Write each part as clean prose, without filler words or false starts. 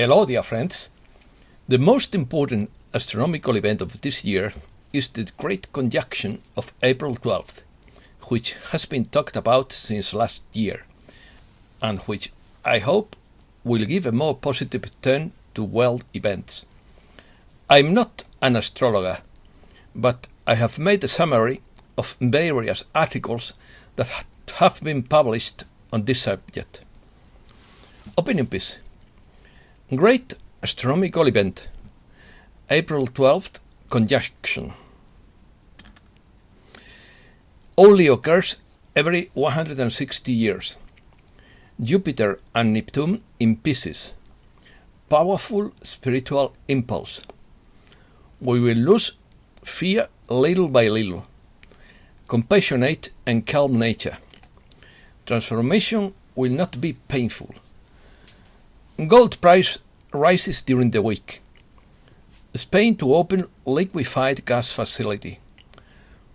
Hello, dear friends. The most important astronomical event of this year is the Great Conjunction of April 12th, which has been talked about since last year, and which I hope will give a more positive turn to world events. I'm not an astrologer, but I have made a summary of various articles that have been published on this subject. Opinion piece. Great astronomical event. April 12th conjunction. Only occurs every 160 years. Jupiter and Neptune in Pisces. Powerful spiritual impulse. We will lose fear little by little. Compassionate and calm nature. Transformation will not be painful. Gold price rises during the week. Spain to open liquefied gas facility.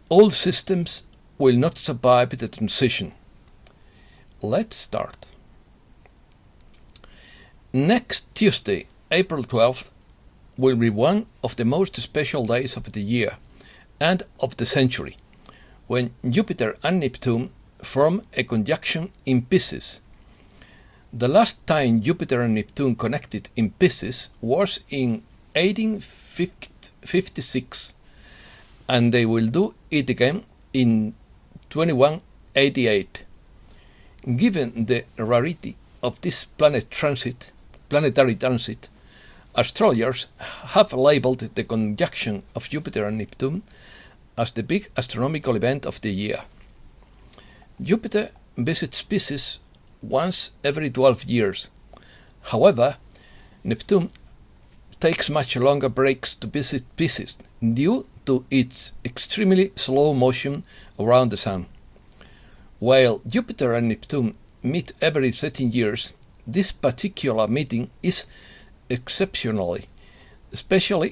All systems will not survive the transition. Let's start. Next Tuesday, April 12th, will be one of the most special days of the year and of the century, when Jupiter and Neptune form a conjunction in Pisces. The last time Jupiter and Neptune connected in Pisces was in 1856, and they will do it again in 2188. Given the rarity of this planetary transit, astrologers have labeled the conjunction of Jupiter and Neptune as the big astronomical event of the year. Jupiter visits Pisces once every 12 years. However, Neptune takes much longer breaks to visit Pisces due to its extremely slow motion around the Sun. While Jupiter and Neptune meet every 13 years, this particular meeting is exceptionally special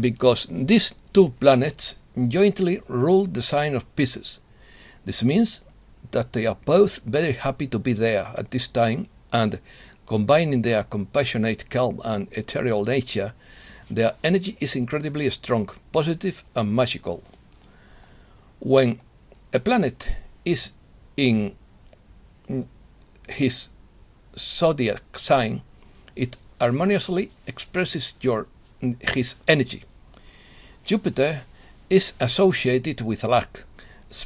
because these two planets jointly rule the sign of Pisces. This means that they are both very happy to be there at this time, and combining their compassionate, calm and ethereal nature, their energy is incredibly strong, positive and magical. When a planet is in his zodiac sign, it harmoniously expresses his energy. Jupiter is associated with luck,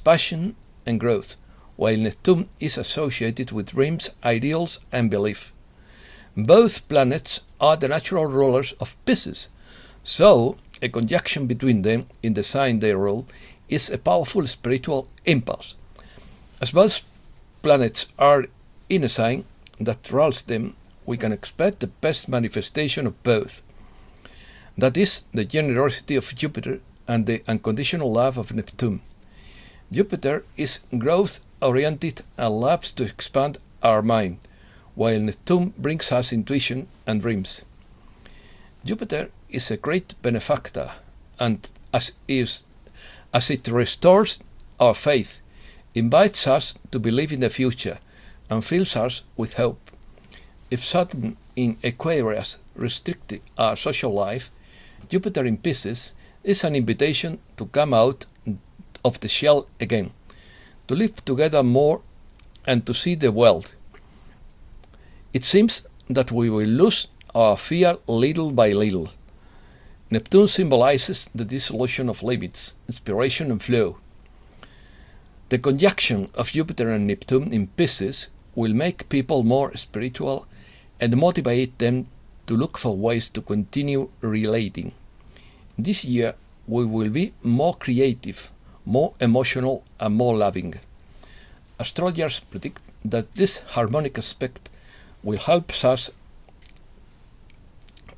passion and growth, while Neptune is associated with dreams, ideals and belief. Both planets are the natural rulers of Pisces, so a conjunction between them in the sign they rule is a powerful spiritual impulse. As both planets are in a sign that rules them, we can expect the best manifestation of both. That is the generosity of Jupiter and the unconditional love of Neptune. Jupiter is growth-oriented and loves to expand our mind, while Neptune brings us intuition and dreams. Jupiter is a great benefactor, and as it restores our faith, invites us to believe in the future, and fills us with hope. If Saturn in Aquarius restricted our social life, Jupiter in Pisces is an invitation to come out of the shell again, to live together more and to see the world. It seems that we will lose our fear little by little. Neptune symbolizes the dissolution of limits, inspiration and flow. The conjunction of Jupiter and Neptune in Pisces will make people more spiritual and motivate them to look for ways to continue relating. This year we will be more creative, more emotional and more loving. Astrologers predict that this harmonic aspect will help us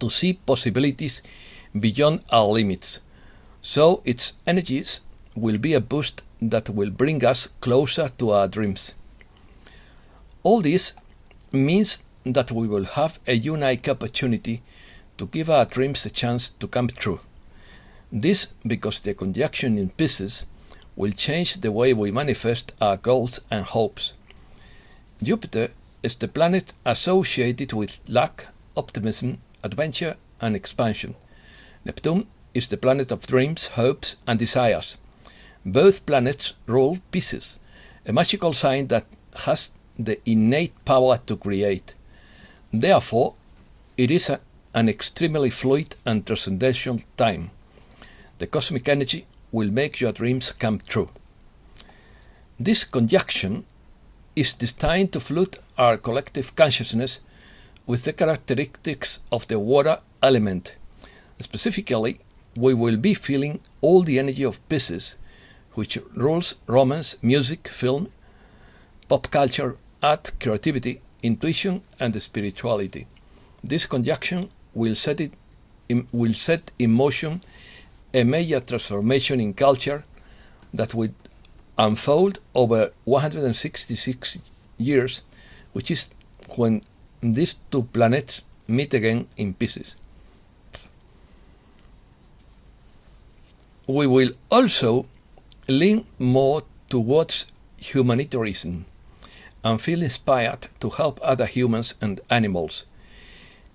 to see possibilities beyond our limits, so its energies will be a boost that will bring us closer to our dreams. All this means that we will have a unique opportunity to give our dreams a chance to come true. This because the conjunction in Pisces will change the way we manifest our goals and hopes. Jupiter is the planet associated with luck, optimism, adventure, and expansion. Neptune is the planet of dreams, hopes, and desires. Both planets rule Pisces, a magical sign that has the innate power to create. Therefore, it is an extremely fluid and transcendental time. The cosmic energy will make your dreams come true. This conjunction is destined to flood our collective consciousness with the characteristics of the water element. Specifically, we will be feeling all the energy of Pisces, which rules romance, music, film, pop culture, art, creativity, intuition, and spirituality. This conjunction will set in motion a major transformation in culture that will unfold over 166 years, which is when these two planets meet again in Pisces. We will also lean more towards humanitarianism and feel inspired to help other humans and animals.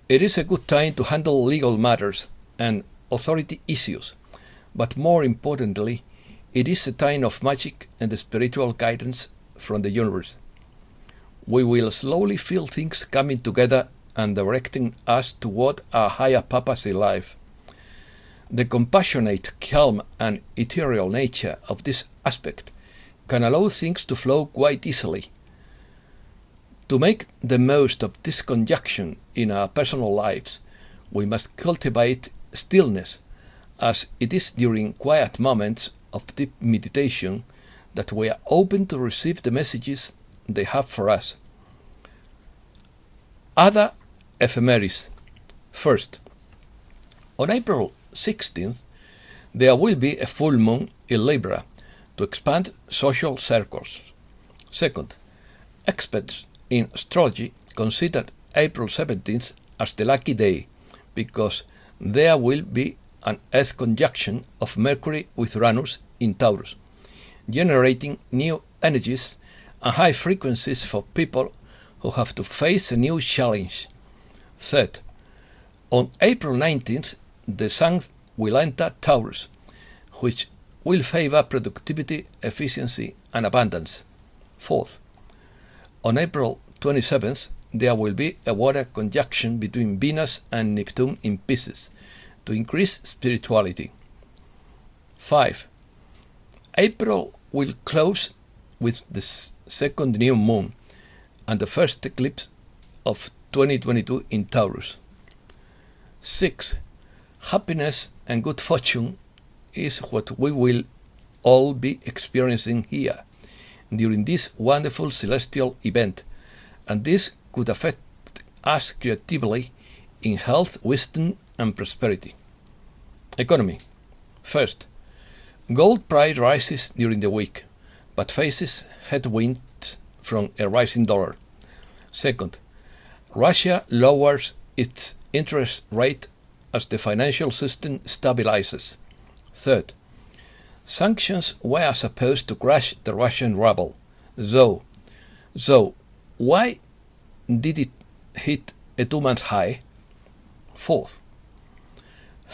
It is a good time to handle legal matters and authority issues, but more importantly, it is a time of magic and spiritual guidance from the universe. We will slowly feel things coming together and directing us toward a higher purpose in life. The compassionate, calm, and ethereal nature of this aspect can allow things to flow quite easily. To make the most of this conjunction in our personal lives, we must cultivate stillness, as it is during quiet moments of deep meditation that we are open to receive the messages they have for us. Other ephemeris. First, on April 16th, there will be a full moon in Libra to expand social circles. Second, experts in astrology consider April 17th as the lucky day because there will be an Earth conjunction of Mercury with Uranus in Taurus, generating new energies and high frequencies for people who have to face a new challenge. Third, on April 19th, the Sun will enter Taurus, which will favor productivity, efficiency, and abundance. Fourth, on April 27th, there will be a water conjunction between Venus and Neptune in Pisces to increase spirituality. 5. April will close with the second new moon and the first eclipse of 2022 in Taurus. 6. Happiness and good fortune is what we will all be experiencing here during this wonderful celestial event, and this could affect us creatively in health, wisdom, and prosperity. Economy. First, gold price rises during the week, but faces headwinds from a rising dollar. Second, Russia lowers its interest rate as the financial system stabilizes. Third, sanctions were supposed to crush the Russian ruble. So, why did it hit a 2-month high? Fourth,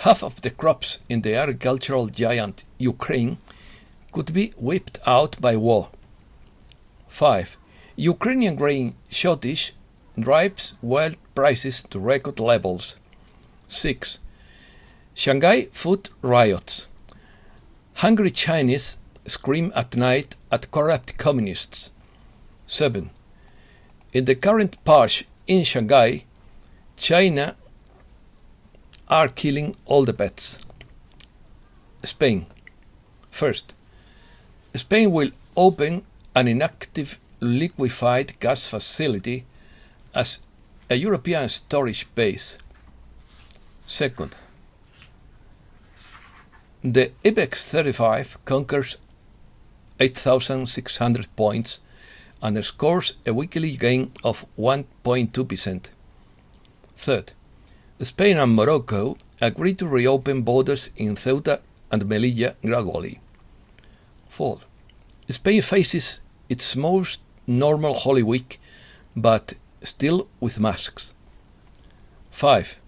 half of the crops in the agricultural giant Ukraine could be wiped out by war. 5. Ukrainian grain shortage drives world prices to record levels. 6. Shanghai food riots. Hungry Chinese scream at night at corrupt communists. 7. In the current purge in Shanghai, China are killing all the pets. Spain. First, Spain will open an inactive liquefied gas facility as a European storage base. Second, the IBEX 35 conquers 8,600 points and scores a weekly gain of 1.2%. Third, Spain and Morocco agreed to reopen borders in Ceuta and Melilla gradually. Fourth, Spain faces its most normal Holy Week but still with masks. 5.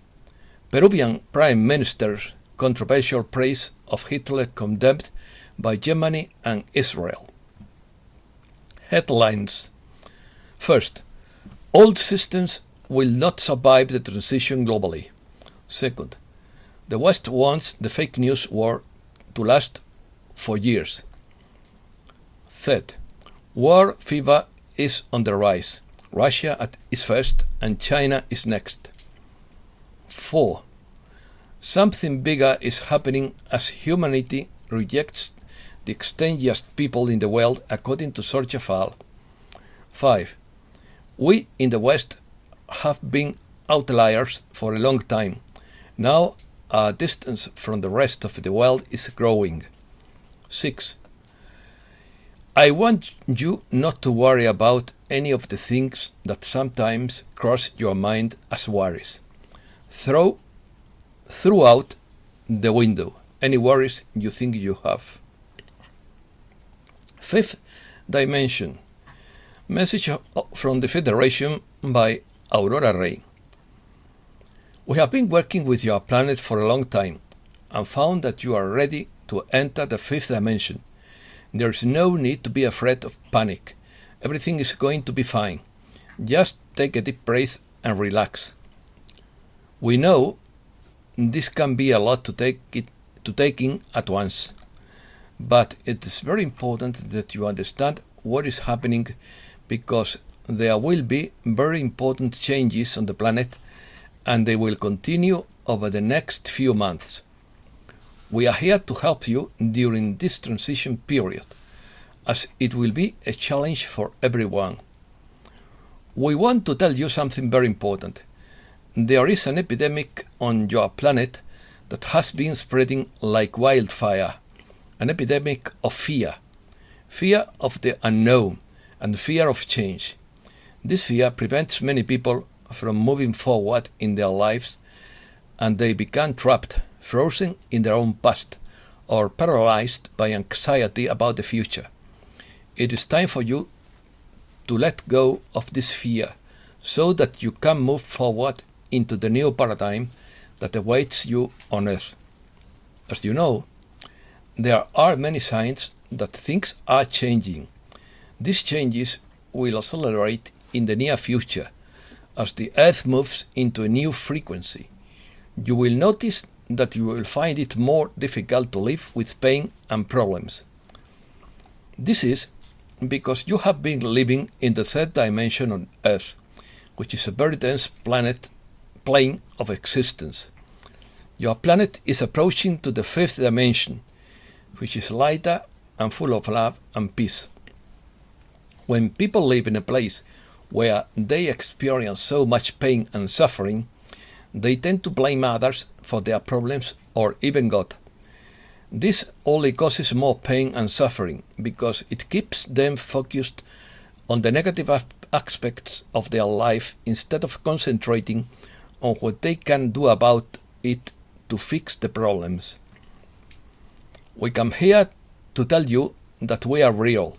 Peruvian Prime Minister's controversial praise of Hitler condemned by Germany and Israel. Headlines. First, old systems will not survive the transition globally. Second, the West wants the fake news war to last for years. Third, war fever is on the rise. Russia is first and China is next. 4. Something bigger is happening as humanity rejects the extremist people in the world, according to Sorcha Fall. 5. We in the West have been outliers for a long time. Now our distance from the rest of the world is growing. 6. I want you not to worry about any of the things that sometimes cross your mind as worries. Throw out the window any worries you think you have. Fifth dimension. Message from the Federation by Aurora Rey. We have been working with your planet for a long time and found that you are ready to enter the fifth dimension. There is no need to be afraid of panic. Everything is going to be fine. Just take a deep breath and relax. We know this can be a lot to take in at once, but it is very important that you understand what is happening, because there will be very important changes on the planet and they will continue over the next few months. We are here to help you during this transition period, as it will be a challenge for everyone. We want to tell you something very important. There is an epidemic on your planet that has been spreading like wildfire, an epidemic of fear of the unknown and fear of change. This fear prevents many people from moving forward in their lives, and they become trapped, frozen in their own past, or paralyzed by anxiety about the future. It is time for you to let go of this fear so that you can move forward into the new paradigm that awaits you on Earth. As you know, there are many signs that things are changing. These changes will accelerate in the near future as the Earth moves into a new frequency. You will notice that you will find it more difficult to live with pain and problems. This is because you have been living in the third dimension on Earth, which is a very dense plane of existence. Your planet is approaching to the fifth dimension, which is lighter and full of love and peace. When people live in a place where they experience so much pain and suffering, they tend to blame others for their problems or even God. This only causes more pain and suffering because it keeps them focused on the negative aspects of their life instead of concentrating on what they can do about it to fix the problems. We come here to tell you that we are real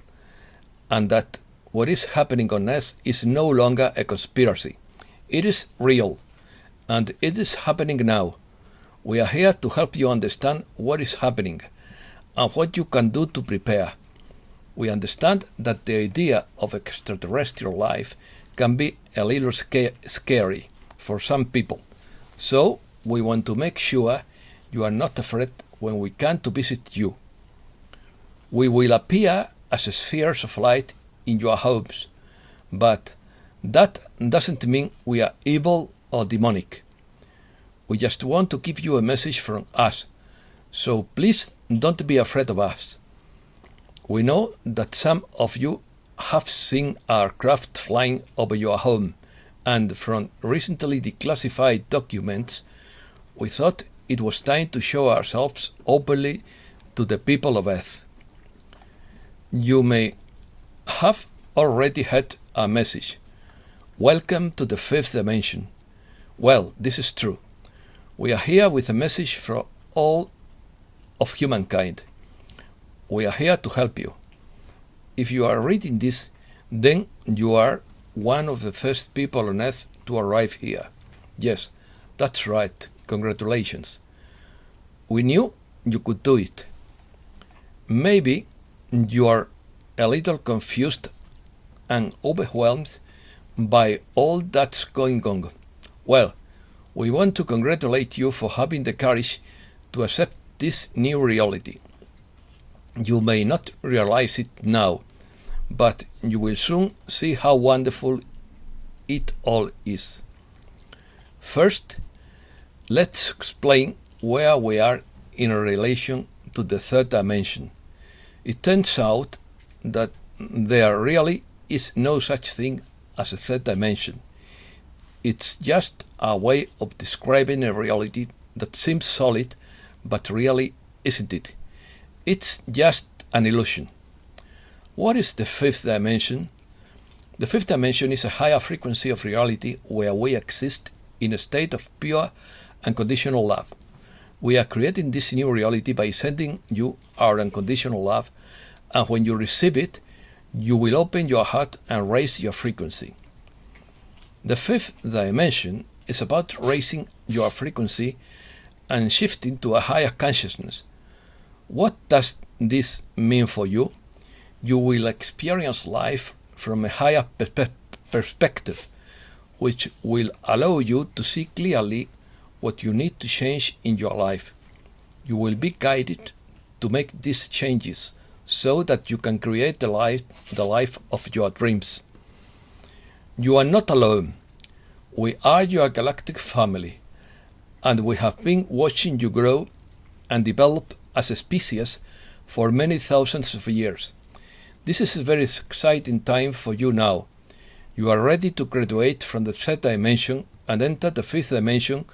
and that what is happening on Earth is no longer a conspiracy. It is real, and it is happening now. We are here to help you understand what is happening and what you can do to prepare. We understand that the idea of extraterrestrial life can be a little scary for some people, so we want to make sure you are not afraid when we come to visit you. We will appear as spheres of light in your homes, but that doesn't mean we are evil or demonic. We just want to give you a message from us, so please don't be afraid of us. We know that some of you have seen our craft flying over your home, and from recently declassified documents, we thought it was time to show ourselves openly to the people of Earth. You may have already heard our message. Welcome to the fifth dimension. Well, this is true. We are here with a message for all of humankind. We are here to help you. If you are reading this, then you are one of the first people on Earth to arrive here. Yes, that's right. Congratulations. We knew you could do it. Maybe you are a little confused and overwhelmed by all that's going on. Well, we want to congratulate you for having the courage to accept this new reality. You may not realize it now, but you will soon see how wonderful it all is. First, let's explain where we are in relation to the third dimension. It turns out that there really is no such thing as a third dimension. It's just a way of describing a reality that seems solid, but really isn't it. It's just an illusion. What is the fifth dimension? The fifth dimension is a higher frequency of reality where we exist in a state of pure unconditional love. We are creating this new reality by sending you our unconditional love, and when you receive it, you will open your heart and raise your frequency. The fifth dimension is about raising your frequency and shifting to a higher consciousness. What does this mean for you? You will experience life from a higher perspective, which will allow you to see clearly what you need to change in your life. You will be guided to make these changes so that you can create the life of your dreams. You are not alone. We are your galactic family, and we have been watching you grow and develop as a species for many thousands of years. This is a very exciting time for you now. You are ready to graduate from the third dimension and enter the fifth dimension,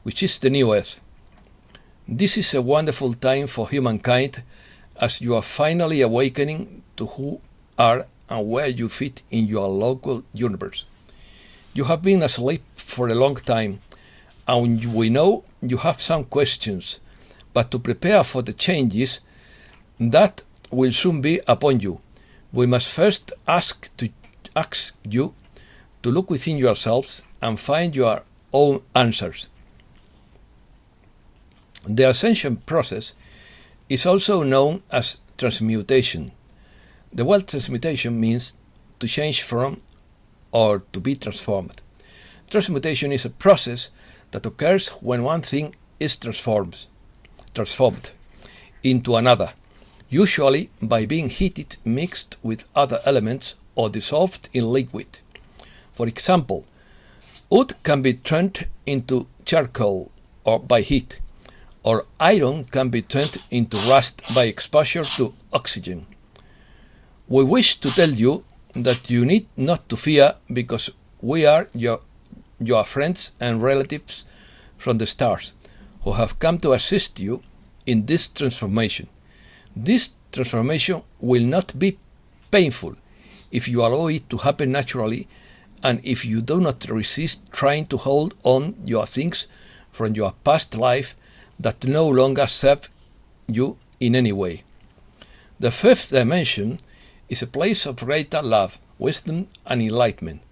which is the new Earth. This is a wonderful time for humankind, as you are finally awakening to who are and where you fit in your local universe. You have been asleep for a long time, and we know you have some questions, but to prepare for the changes that will soon be upon you, we must first ask you to look within yourselves and find your own answers. The ascension process is also known as transmutation. The word transmutation means to change from or to be transformed. Transmutation is a process that occurs when one thing is transformed into another, usually by being heated, mixed with other elements, or dissolved in liquid. For example, wood can be turned into charcoal or by heat, or iron can be turned into rust by exposure to oxygen. We wish to tell you that you need not to fear, because we are your friends and relatives from the stars who have come to assist you in this transformation. This transformation will not be painful if you allow it to happen naturally, and if you do not resist trying to hold on your things from your past life that no longer serve you in any way. The fifth dimension is a place of greater love, wisdom, and enlightenment.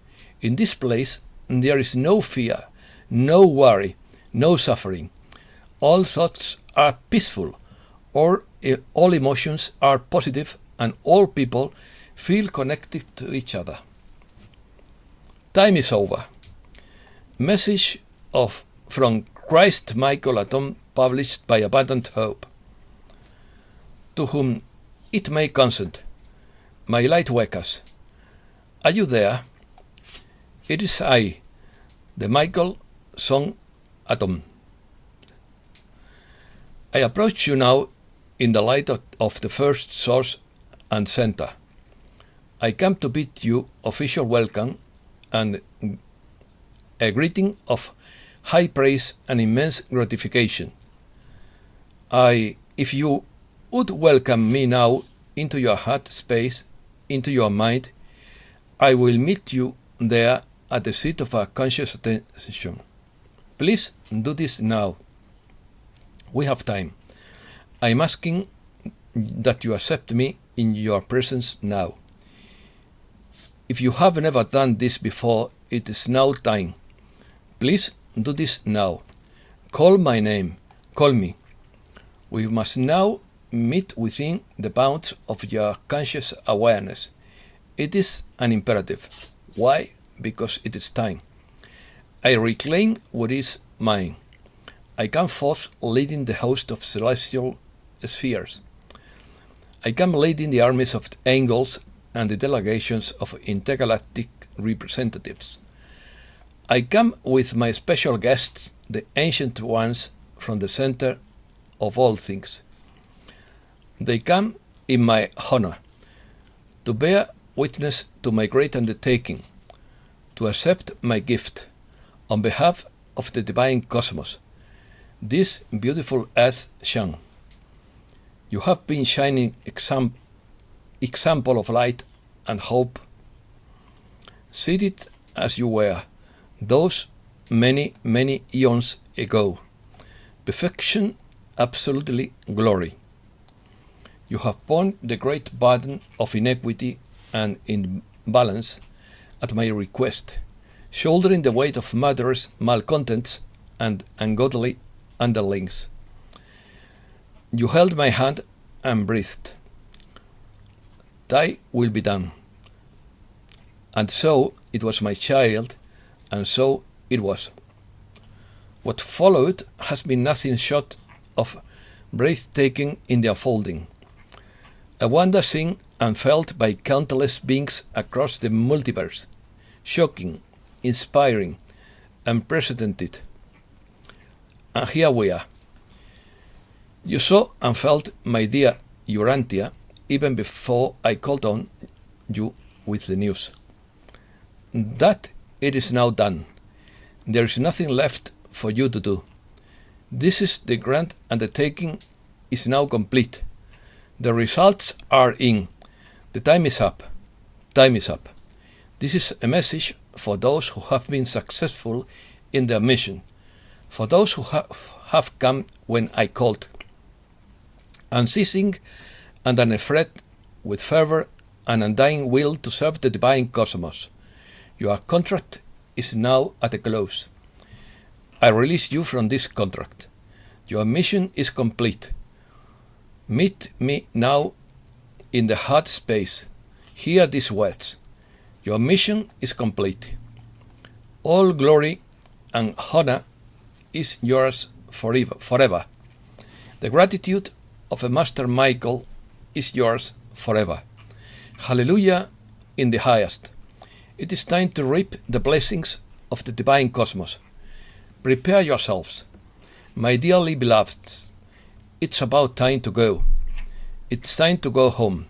In this place, there is no fear, no worry, no suffering. All thoughts are peaceful, all emotions are positive, and all people feel connected to each other. Time is over. Message from Christ Michael Atom, published by Abundant Hope. To whom it may concern, my light workers, are you there? It is I, the Michael Son Atom. I approach you now in the light of the first source and center. I come to bid you official welcome and a greeting of high praise and immense gratification. If you would welcome me now into your heart space, into your mind, I will meet you there at the seat of our conscious attention. Please do this now. We have time. I am asking that you accept me in your presence now. If you have never done this before, it is now time. Please do this now. Call my name. Call me. We must now meet within the bounds of your conscious awareness. It is an imperative. Why? Because it is time. I reclaim what is mine. I come forth leading the host of celestial spheres. I come leading the armies of angels and the delegations of intergalactic representatives. I come with my special guests, the ancient ones from the center of all things. They come in my honor, to bear witness to my great undertaking, to accept my gift on behalf of the divine cosmos, this beautiful earth shone. You have been shining example of light and hope, seated as you were, those many, many eons ago. Perfection, absolutely glory. You have borne the great burden of inequity and imbalance at my request, shouldering the weight of murderous malcontents and ungodly underlings. You held my hand and breathed. Thy will be done. And so it was, my child, and so it was. What followed has been nothing short of breathtaking in the unfolding. A wonder seen and felt by countless beings across the multiverse, shocking, inspiring, unprecedented. And here we are. You saw and felt, my dear Urantia, even before I called on you with the news. That it is now done. There is nothing left for you to do. This is the grand undertaking is now complete. The results are in. The time is up. Time is up. This is a message for those who have been successful in their mission, for those who have come when I called, unceasing and unafraid, with fervor and undying will to serve the divine cosmos. Your contract is now at a close. I release you from this contract. Your mission is complete. Meet me now in the heart space. Hear these words. Your mission is complete. All glory and honor is yours forever. The gratitude of a Master Michael is yours forever. Hallelujah in the highest. It is time to reap the blessings of the divine cosmos. Prepare yourselves, my dearly beloved. It's about time to go. It's time to go home.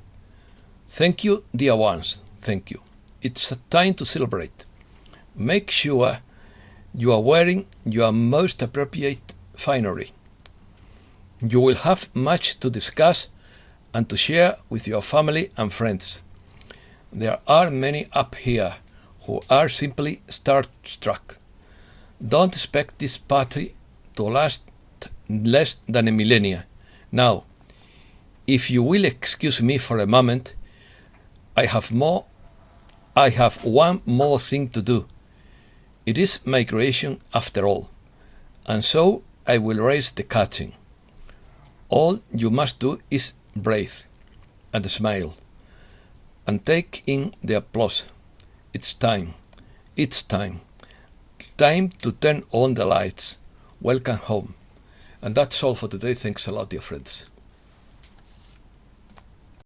Thank you, dear ones. Thank you. It's time to celebrate. Make sure you are wearing your most appropriate finery. You will have much to discuss and to share with your family and friends. There are many up here who are simply starstruck. Don't expect this party to last less than a millennia. Now, if you will excuse me for a moment, I have one more thing to do. It is my creation after all, and so I will raise the curtain. All you must do is breathe and smile and take in the applause. It's time. It's time. Time to turn on the lights. Welcome home. And that's all for today. Thanks a lot, dear friends.